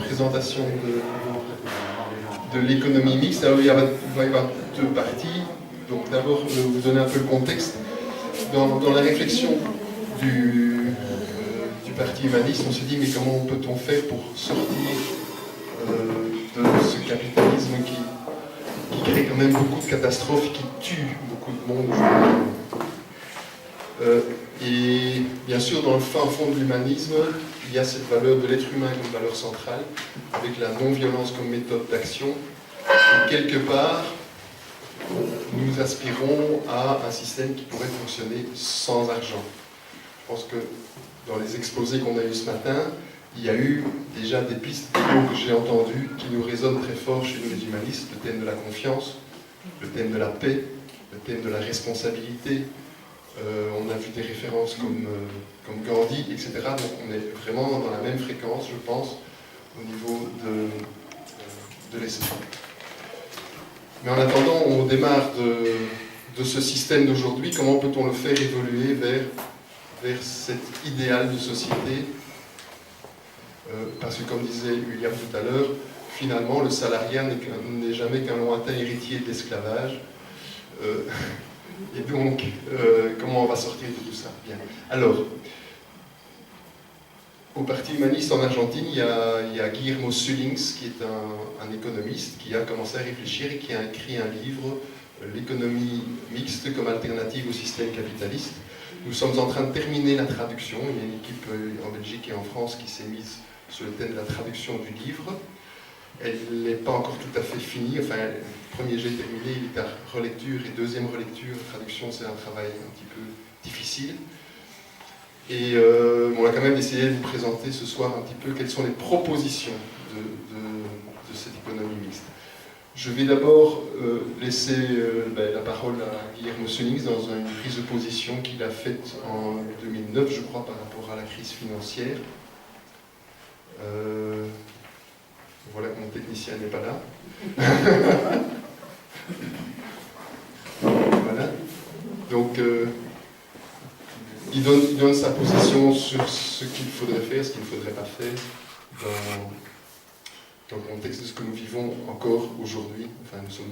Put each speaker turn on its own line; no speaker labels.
présentation de l'économie mixte. Alors, il va y avoir deux parties. Donc d'abord, vous donner un peu le contexte. Dans la réflexion du parti humaniste, on s'est dit, mais comment peut-on faire pour sortir de ce capitalisme qui crée quand même beaucoup de catastrophes, qui tue beaucoup de monde. Et bien sûr, dans le fin fond de l'humanisme, il y a cette valeur de l'être humain comme valeur centrale, avec la non-violence comme méthode d'action. Et quelque part, nous aspirons à un système qui pourrait fonctionner sans argent. Je pense que dans les exposés qu'on a eus ce matin, il y a eu déjà des pistes que j'ai entendues qui nous résonnent très fort chez nous les humanistes, le thème de la confiance, le thème de la paix, le thème de la responsabilité. On a vu des références comme Gandhi, etc. Donc on est vraiment dans la même fréquence, je pense, au niveau de l'esprit. Mais en attendant, on démarre de ce système d'aujourd'hui. Comment peut-on le faire évoluer vers cet idéal de société? Parce que, comme disait William tout à l'heure, finalement, le salariat n'est jamais qu'un lointain héritier de l'esclavage. Et donc, comment on va sortir de tout ça? Bien. Alors, au Parti humaniste en Argentine, il y a Guillermo Sullings, qui est un économiste, qui a commencé à réfléchir et qui a écrit un livre, L'économie mixte comme alternative au système capitaliste. Nous sommes en train de terminer la traduction. Il y a une équipe en Belgique et en France qui s'est mise sur le thème de la traduction du livre. Elle n'est pas encore tout à fait finie. Enfin, le premier jet est terminé, il est à relecture, et deuxième relecture, traduction, c'est un travail un petit peu difficile. Et on va quand même essayer de vous présenter ce soir un petit peu quelles sont les propositions de cette économie mixte. Je vais d'abord laisser la parole à Guillermo Sullings dans une prise de position qu'il a faite en 2009, je crois, par rapport à la crise financière. Voilà que mon technicien n'est pas là. Voilà. Donc, il donne sa position sur ce qu'il faudrait faire, ce qu'il ne faudrait pas faire dans le contexte de ce que nous vivons encore aujourd'hui. Enfin, nous sommes